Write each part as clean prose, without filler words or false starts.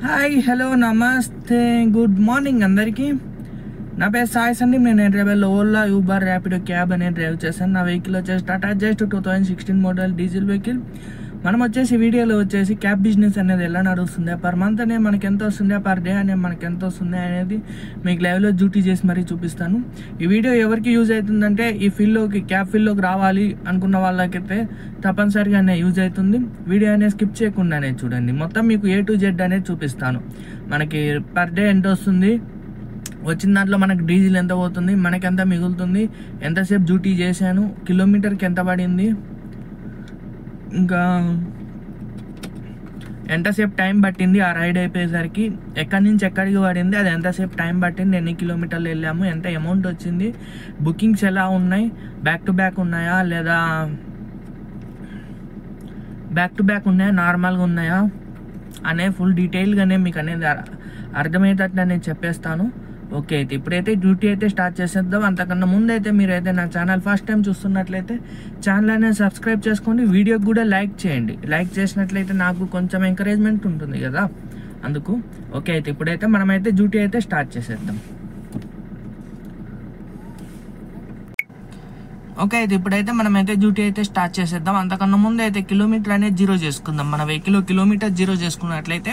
Hi hello నమస్తే good morning అందరికీ. నా పేరు సాయి సందీప్. నేను హైదరాబాద్లో ఓలా, యూబర్, ర్యాపిడో క్యాబ్ అనేది డ్రైవ్ చేశాను. నా వెహికల్ వచ్చేసి Tata just 2016 model diesel vehicle. మనం వచ్చేసి వీడియోలో వచ్చేసి క్యాబ్ బిజినెస్ అనేది ఎలా నడుస్తుంది, పర్ మంత్ అనేది మనకి ఎంత వస్తుంది, పర్ డే అనేది మనకి ఎంత వస్తుంది అనేది మీకు లైవ్లో డ్యూటీ చేసి మరీ చూపిస్తాను. ఈ వీడియో ఎవరికి యూజ్ అవుతుందంటే ఈ ఫీల్డ్లోకి, క్యాబ్ ఫీల్డ్లోకి రావాలి అనుకున్న వాళ్ళకైతే తప్పనిసరిగానే యూజ్ అవుతుంది. వీడియో అనేది స్కిప్ చేయకుండానే చూడండి. మొత్తం మీకు A to Z అనేది చూపిస్తాను. మనకి పర్ డే ఎంత వస్తుంది, వచ్చిన దాంట్లో మనకి డీజిల్ ఎంత పోతుంది, మనకి ఎంత మిగులుతుంది, ఎంతసేపు డ్యూటీ చేశాను, కిలోమీటర్కి ఎంత పడింది, ఇంకా ఎంతసేపు టైం పట్టింది ఆ రైడ్ అయిపోయేసరికి, ఎక్కడి నుంచి ఎక్కడికి పడింది, అది ఎంతసేపు టైం పట్టింది, ఎన్ని కిలోమీటర్లు వెళ్ళాము, ఎంత అమౌంట్ వచ్చింది, బుకింగ్స్ ఎలా ఉన్నాయి, బ్యాక్ టు బ్యాక్ ఉన్నాయా లేదా నార్మల్గా ఉన్నాయా అనే ఫుల్ డీటెయిల్గానే మీకు అనేది అర్థమయ్యేటట్టు నేను చెప్పేస్తాను. ఓకే, అయితే ఇప్పుడైతే డ్యూటీ అయితే స్టార్ట్ చేసేద్దాం. అంతకన్నా ముందు అయితే మీరైతే నా ఛానల్ ఫస్ట్ టైం చూస్తున్నట్లయితే ఛానల్ అనేది సబ్స్క్రైబ్ చేసుకోండి, వీడియోకి కూడా లైక్ చేయండి. లైక్ చేసినట్లయితే నాకు కొంచెం ఎంకరేజ్మెంట్ ఉంటుంది కదా, అందుకు. ఓకే, అయితే ఇప్పుడైతే మనమైతే డ్యూటీ అయితే స్టార్ట్ చేసేద్దాం. ఓకే, అయితే ఇప్పుడైతే మనమైతే డ్యూటీ అయితే స్టార్ట్ చేసేద్దాం. అంతకన్నా ముందు అయితే కిలోమీటర్ అనేది జీరో చేసుకుందాం. మన వెహికల్ కిలోమీటర్ జీరో చేసుకున్నట్లయితే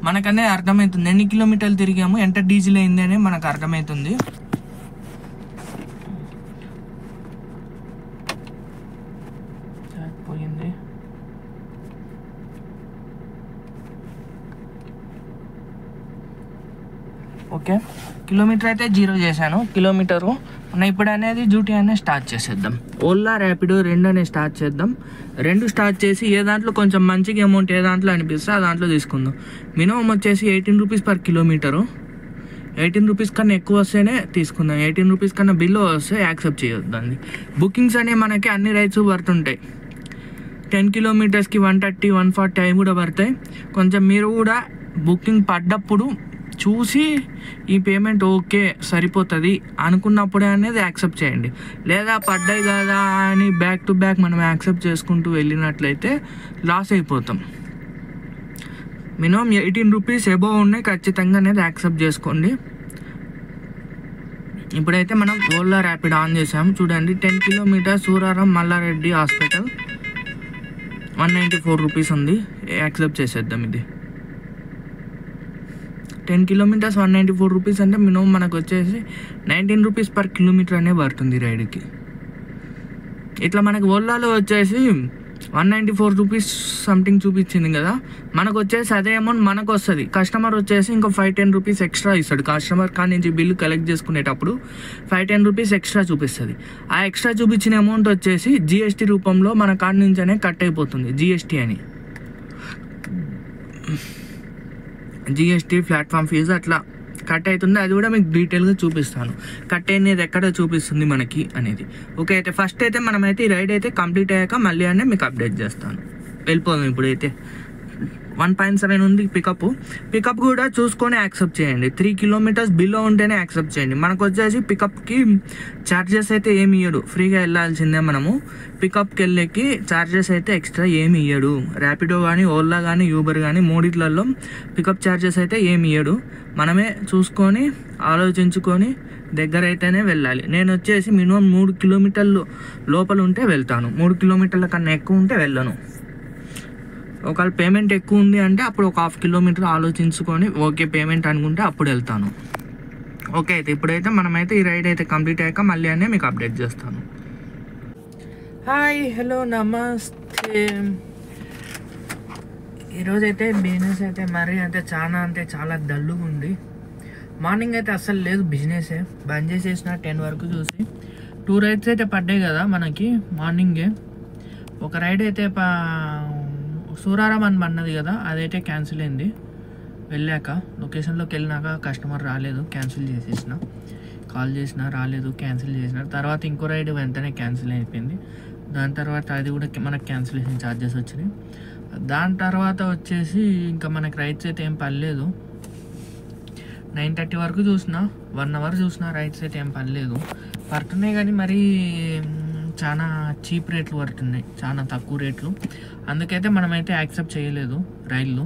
మనకనే అర్థమవుతుంది ఎన్ని కిలోమీటర్లు తిరిగాము, ఎంత డీజిల్ అయింది అని మనకు అర్థమవుతుంది. పోయింది. ఓకే, కిలోమీటర్ అయితే జీరో చేశాను. కిలోమీటరు ఇప్పుడు అనేది డ్యూటీ అనేది స్టార్ట్ చేసేద్దాం. ఓలా, ర్యాపిడో రెండు అనేది స్టార్ట్ చేద్దాం. రెండు స్టార్ట్ చేసి ఏ దాంట్లో కొంచెం మంచిగా అమౌంట్ ఏ దాంట్లో అనిపిస్తే ఆ దాంట్లో తీసుకుందాం. మినిమం వచ్చేసి 18 రూపీస్ పర్ కిలోమీటరు. 18 రూపీస్ కన్నా ఎక్కువ వస్తేనే తీసుకుందాం. 18 రూపీస్ కన్నా బిలో వస్తే యాక్సెప్ట్ చేయొద్దండి. బుకింగ్స్ అనేవి మనకి అన్ని రైడ్స్ పడుతుంటాయి. 10 కిలోమీటర్స్కి 130, 140 అవి కూడా పడతాయి. కొంచెం మీరు కూడా బుకింగ్ పడ్డప్పుడు చూసి ఈ పేమెంట్ ఓకే సరిపోతుంది అనుకున్నప్పుడే అనేది యాక్సెప్ట్ చేయండి. లేదా పడ్డాయి కదా అని బ్యాక్ టు బ్యాక్ మనం యాక్సెప్ట్ చేసుకుంటూ వెళ్ళినట్లయితే లాస్ అయిపోతాం. మినిమం 18 రూపీస్ ఎబోవ్ ఉన్నాయి ఖచ్చితంగా అనేది యాక్సెప్ట్ చేసుకోండి. ఇప్పుడైతే మనం ఓలా ర్యాపిడ్ ఆన్ చేసాము. చూడండి, 10 kilometres Suraram Malla Reddy hospital 194 rupees ఉంది. యాక్సెప్ట్ చేసేద్దాం. ఇది 10 కిలోమీటర్స్ 194 రూపీస్ అంటే మినిమం మనకు వచ్చేసి 19 రూపీస్ పర్ కిలోమీటర్ అనే పడుతుంది రైడ్కి. ఇట్లా మనకి ఓలాలో వచ్చేసి 194 రూపీస్ సంథింగ్ చూపించింది కదా, మనకు వచ్చేసి అదే అమౌంట్ మనకు వస్తుంది. కస్టమర్ వచ్చేసి ఇంకో 5-10 రూపీస్ ఎక్స్ట్రా ఇస్తాడు. కస్టమర్ కాడి నుంచి బిల్లు కలెక్ట్ చేసుకునేటప్పుడు 5-10 రూపీస్ ఎక్స్ట్రా చూపిస్తుంది. ఆ ఎక్స్ట్రా చూపించిన అమౌంట్ వచ్చేసి GST రూపంలో మన కాడి నుంచి అనే కట్ అయిపోతుంది. GST ప్లాట్ఫామ్ ఫీజు అట్లా కట్ అవుతుంది. అది కూడా మీకు డీటెయిల్గా చూపిస్తాను, కట్ అనేది ఎక్కడ చూపిస్తుంది మనకి అనేది. ఓకే, అయితే ఫస్ట్ అయితే మనమైతే ఈ రైడ్ అయితే కంప్లీట్ అయ్యాక మళ్ళీ అనే మీకు అప్డేట్ చేస్తాను. వెళ్ళిపోదాం. ఇప్పుడైతే 1.7 ఉంది పికప్ కూడా చూసుకొని యాక్సెప్ట్ చేయండి. 3 కిలోమీటర్స్ బిలో ఉంటేనే యాక్సెప్ట్ చేయండి. మనకు వచ్చేసి పికప్కి ఛార్జెస్ అయితే ఏమి ఇయ్యడు, ఫ్రీగా వెళ్ళాల్సిందే. మనము పికప్కి వెళ్ళేకి ఛార్జెస్ అయితే ఎక్స్ట్రా ఏమి ఇయ్యడు. ర్యాపిడో కానీ, ఓలా కానీ, యూబర్ కానీ మూడిట్లలో పికప్ ఛార్జెస్ అయితే ఏమి ఇయ్యడు. మనమే చూసుకొని ఆలోచించుకొని దగ్గర అయితేనే వెళ్ళాలి. నేను వచ్చేసి మినిమం 3 కిలోమీటర్లు లోపల ఉంటే వెళ్తాను. 3 కిలోమీటర్ల కన్నా ఎక్కువ ఉంటే వెళ్ళను. ఒకవేళ పేమెంట్ ఎక్కువ ఉంది అంటే అప్పుడు ఒక 1/2 కిలోమీటర్ ఆలోచించుకొని ఓకే పేమెంట్ అనుకుంటే అప్పుడు వెళ్తాను. ఓకే, అయితే ఇప్పుడైతే మనమైతే ఈ రైడ్ అయితే కంప్లీట్ అయ్యాక మళ్ళీ అనే మీకు అప్డేట్ చేస్తాను. హాయ్ హలో నమస్తే. ఈరోజైతే బిజినెస్ అయితే మరీ అంటే చాలా డల్గా ఉంది. మార్నింగ్ అయితే అస్సలు లేదు, బిజినెసే బంద్ చేసేసిన 10 వరకు చూసి. 2 రైడ్స్ అయితే పడ్డాయి కదా మనకి మార్నింగే. ఒక రైడ్ అయితే సూరారం అని పడినది కదా, అదైతే క్యాన్సిల్ అయింది. వెళ్ళాక లొకేషన్లోకి వెళ్ళినాక కస్టమర్ రాలేదు, క్యాన్సిల్ చేసేసిన. కాల్ చేసిన రాలేదు, క్యాన్సిల్ చేసిన. తర్వాత ఇంకో రైడ్ వెంటనే క్యాన్సిల్ అయిపోయింది. దాని తర్వాత అది కూడా మనకు క్యాన్సిలేషన్ ఛార్జెస్ వచ్చినాయి. దాని తర్వాత వచ్చేసి ఇంకా మనకి రైడ్స్ అయితే ఏం పర్లేదు. 9:30 వరకు చూసిన, 1 అవర్ చూసిన, రైడ్స్ అయితే ఏం పర్లేదు. పడుతున్నాయి కానీ మరీ చాలా చీప్ రేట్లు పడుతున్నాయి, చాలా తక్కువ రేట్లు. అందుకైతే మనమైతే యాక్సెప్ట్ చేయలేదు రైళ్ళు.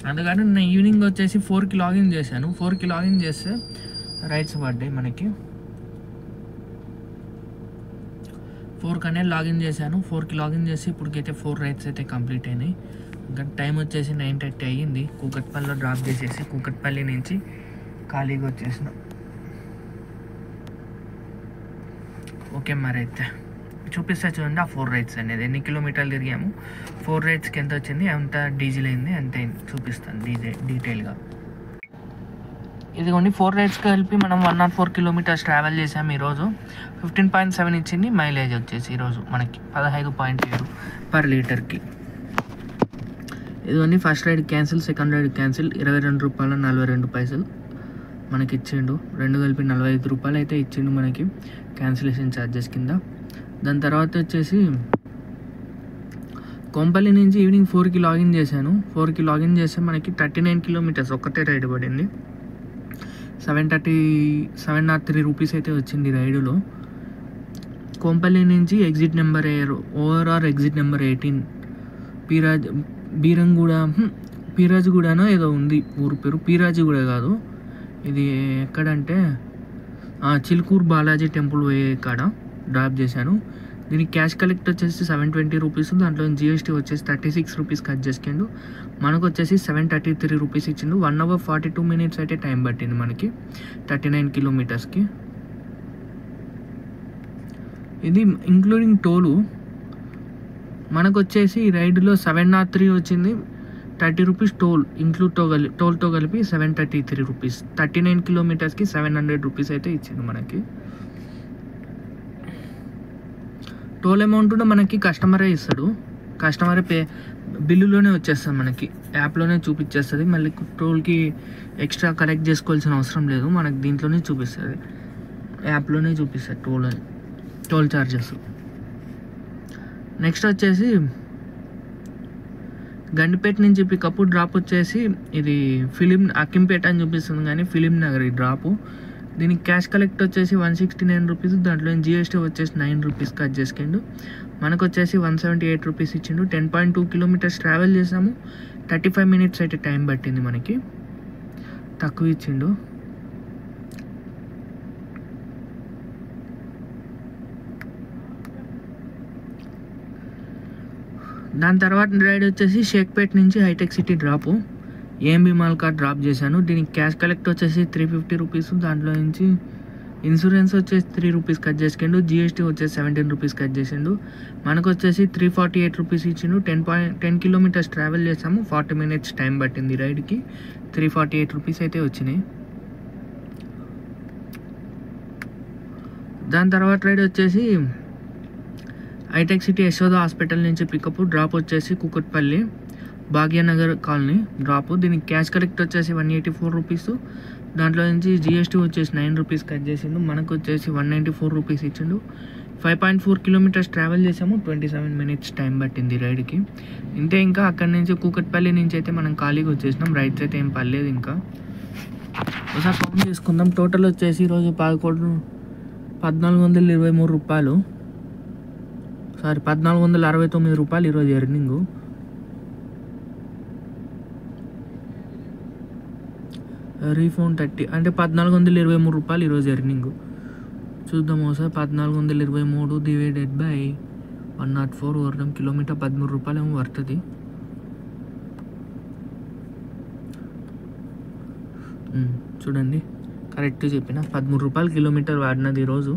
అందుకని నేను ఈవినింగ్ వచ్చేసి 4కి లాగిన్ చేశాను. 4కి లాగిన్ చేస్తే రైడ్స్ పడ్డాయి మనకి. 4కి అనేది లాగిన్ చేశాను. 4కి లాగిన్ చేసి ఇప్పటికైతే 4 రైడ్స్ అయితే కంప్లీట్ అయినాయి. ఇంకా టైం వచ్చేసి 9:30 అయ్యింది. కూకట్పల్లిలో డ్రాప్ చేసేసి కూకట్పల్లి నుంచి ఖాళీగా వచ్చేసిన. ఓకే మరి అయితే చూపిస్తా చూడండి ఆ 4 రైడ్స్ అనేది ఎన్ని కిలోమీటర్లు తిరిగాము, 4 రైడ్స్కి ఎంత వచ్చింది, ఎంత డీజిల్ అయింది, ఎంత చూపిస్తాను డీటెయిల్గా. ఇదిగోండి 4 రైడ్స్కి కలిపి మనం 104 కిలోమీటర్స్ ట్రావెల్ చేసాము ఈరోజు. 15.7 ఇచ్చింది మైలేజ్ వచ్చేసి ఈరోజు మనకి 15.7 పర్ లీటర్కి. ఇదిగోండి first ride cancel, second ride cancel, 22 రూపాయల 42 పైసలు మనకి ఇచ్చిండు. 2 కలిపి 45 రూపాయలు అయితే ఇచ్చిండు మనకి క్యాన్సిలేషన్ ఛార్జెస్ కింద. దాని తర్వాత వచ్చేసి కొంపల్లి నుంచి ఈవినింగ్ 4కి లాగిన్ చేశాను. 4కి లాగిన్ చేస్తే మనకి 39 కిలోమీటర్స్ ఒక్కటే రైడ్ పడింది. 703 రూపీస్ అయితే వచ్చింది రైడులో. కొంపల్లి నుంచి exit number overall exit number 18 పీరాజ్గూడనో ఏదో ఉంది ఊరు పేరు. పీరాజ్గూడ కాదు, ఇది ఎక్కడంటే చిలుకూరు బాలాజీ టెంపుల్ పోయే కాడ డ్రాప్ చేశాను. దీనికి క్యాష్ కలెక్ట్ వచ్చేసి 720 రూపీస్, దాంట్లో జిఎస్టీ వచ్చేసి 36 రూపీస్ కట్ చేసుకుండు. మనకు వచ్చేసి 733 రూపీస్ ఇచ్చిండు. 1 hour 42 minutes అయితే టైం పట్టింది మనకి 39 కిలోమీటర్స్కి. ఇది ఇంక్లూడింగ్ టోలు. మనకు వచ్చేసి ఈ రైడ్లో 703 వచ్చింది, 30 రూపీస్ టోల్ ఇంక్లూడ్ టోల్తో కలిపి 733 రూపీస్. 39 కిలోమీటర్స్కి 700 రూపీస్ అయితే ఇచ్చింది మనకి. టోల్ అమౌంట్ కూడా మనకి కస్టమరే ఇస్తాడు. కస్టమరే బిల్లులోనే వచ్చేస్తుంది మనకి, యాప్లోనే చూపించేస్తుంది. మళ్ళీ టోల్కి ఎక్స్ట్రా కలెక్ట్ చేసుకోవాల్సిన అవసరం లేదు, మనకి దీంట్లోనే చూపిస్తుంది, యాప్లోనే చూపిస్తుంది టోల్ ఛార్జెస్. నెక్స్ట్ వచ్చేసి గండిపేట నుంచి పికప్ డ్రాప్ వచ్చేసి ఇది అక్కింపేట అని చూపిస్తుంది కానీ ఫిలిం నగర్ ఈ డ్రాపు. దీనికి క్యాష్ కలెక్ట్ వచ్చేసి 169 రూపీస్, దాంట్లో జిఎస్టీ వచ్చేసి 9 రూపీస్ కట్ చేసుకుండు. మనకు వచ్చేసి 178 రూపీస్ ఇచ్చిండు. 10.2 కిలోమీటర్స్ ట్రావెల్ చేసాము, 35 minutes అయితే టైం పట్టింది మనకి, తక్కువ ఇచ్చిండు. దాని తర్వాత రైడ్ వచ్చేసి షేక్పేట్ నుంచి Hitech City drop, AMB mall car drop చేశాను. దీనికి క్యాష్ కలెక్ట్ వచ్చేసి 350 రూపీస్, దాంట్లో నుంచి ఇన్సూరెన్స్ వచ్చేసి 3 రూపీస్ కట్ చేసుకుండు. జిఎస్టీ వచ్చేసి 17 రూపీస్ కట్ చేసిండు. మనకు వచ్చేసి 348 రూపీస్ ఇచ్చిండు. 10 కిలోమీటర్స్ ట్రావెల్ చేసాము, 40 minutes టైం పట్టింది రైడ్కి, 348 రూపీస్ అయితే వచ్చినాయి. దాని తర్వాత రైడ్ వచ్చేసి హైటెక్ సిటీ యశోద హాస్పిటల్ నుంచి పికప్ డ్రాప్ వచ్చేసి కూకట్పల్లి భాగ్యనగర్ కాలనీ డ్రాప్. దీనికి క్యాష్ కలెక్ట్ వచ్చేసి 184 రూపీస్, దాంట్లో నుంచి జిఎస్టీ వచ్చేసి 9 రూపీస్ కట్ చేసిండు. మనకు వచ్చేసి 194 రూపీస్ ఇచ్చిండు. 5.4 కిలోమీటర్స్ ట్రావెల్ చేసాము, 27 minutes టైం పట్టింది రైడ్కి. ఇంతే. ఇంకా అక్కడి నుంచి కూకట్పల్లి నుంచి అయితే మనం ఖాళీగా వచ్చేసినాం, రైడ్స్ అయితే ఏం పర్లేదు. ఇంకా ఒకసారి కౌంట్ చేసుకుందాం. టోటల్ వచ్చేసి ఈరోజు 1423 రూపాయలు, 1469 రూపాయలు ఈరోజు ఎర్నింగు. రీఫోన్ 30 అంటే 1423 రూపాయలు ఈరోజు ఎర్నింగ్. చూద్దాం ఒకసారి. 1423 డివైడెడ్ బై 104 వరకు కిలోమీటర్ 13 రూపాయలు ఏమో పడుతుంది. చూడండి కరెక్ట్ చెప్పిన, 13 రూపాయలు కిలోమీటర్ వాడినది ఈరోజు.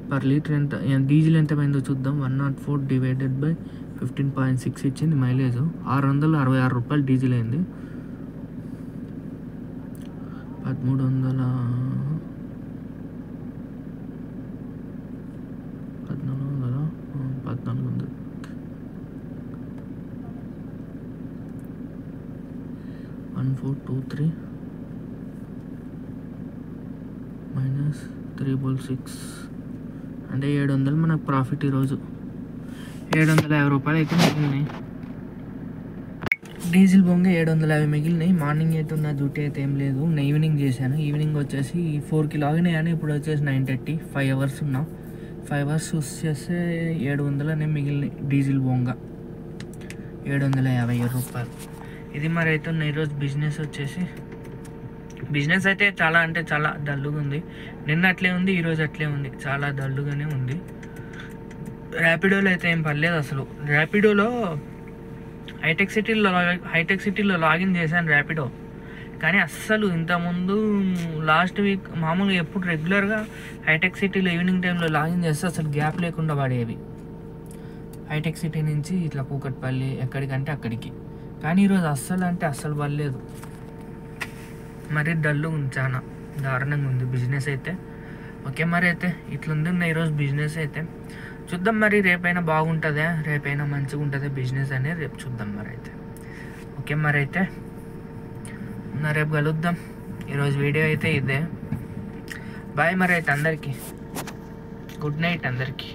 పర్ లీటర్ ఎంత డీజిల్ ఎంత అయిందో చూద్దాం. 104 డివైడెడ్ బై 15.6 ఇచ్చింది మైలేజ్. 666 రూపాయలు డీజిల్ అయింది. 1300 1400 1423 మైనస్ 366 అంటే 700 మనకు ప్రాఫిట్ ఈరోజు. 750 రూపాయలు అయితే మిగిలినాయి. డీజిల్ బొంగ 750 మిగిలినాయి. మార్నింగ్ అయితే ఉన్న డ్యూటీ అయితే ఏం లేదు, నేను ఈవినింగ్ చేశాను. ఈవినింగ్ వచ్చేసి 4కి లాగిన్ అయ్యాను. ఇప్పుడు వచ్చేసి 9:30, 5 hours ఉన్నా. 5 hours చూస్ చేస్తే 700 మిగిలినాయి. డీజిల్ బొంగ 750 రూపాయలు. ఇది మరి అయితే ఉన్న ఈరోజు బిజినెస్ వచ్చేసి. బిజినెస్ అయితే చాలా అంటే చాలా డల్లుగా ఉంది. నిన్న అట్లే ఉంది, ఈరోజు అట్లే ఉంది, చాలా డల్లుగానే ఉంది. ర్యాపిడోలో అయితే ఏం పర్లేదు అసలు. ర్యాపిడోలో హైటెక్ సిటీలో లాగిన్ చేశాను ర్యాపిడో, కానీ అస్సలు ఇంతకుముందు లాస్ట్ వీక్ మామూలుగా ఎప్పుడు రెగ్యులర్గా హైటెక్ సిటీలో ఈవినింగ్ టైంలో లాగిన్ చేస్తే అసలు గ్యాప్ లేకుండా పడేవి హైటెక్ సిటీ నుంచి ఇట్లా కూకట్పల్లి ఎక్కడికంటే అక్కడికి. కానీ ఈరోజు అస్సలు అంటే అస్సలు పడలేదు. మరి డల్లు ఉంది, చాలా దారుణంగా ఉంది బిజినెస్ అయితే. ఓకే మరి అయితే ఇట్లుంది ఈరోజు బిజినెస్ అయితే. చూద్దాం మరి రేపైనా బాగుంటుందా, రేపైనా మంచిగా ఉంటుందా బిజినెస్ అనేది రేపు చూద్దాం మరి అయితే. ఓకే మరి అయితే రేపు కలుద్దాం. ఈరోజు వీడియో అయితే ఇదే. బాయ్ మరి అయితే అందరికీ. గుడ్ నైట్ అందరికీ.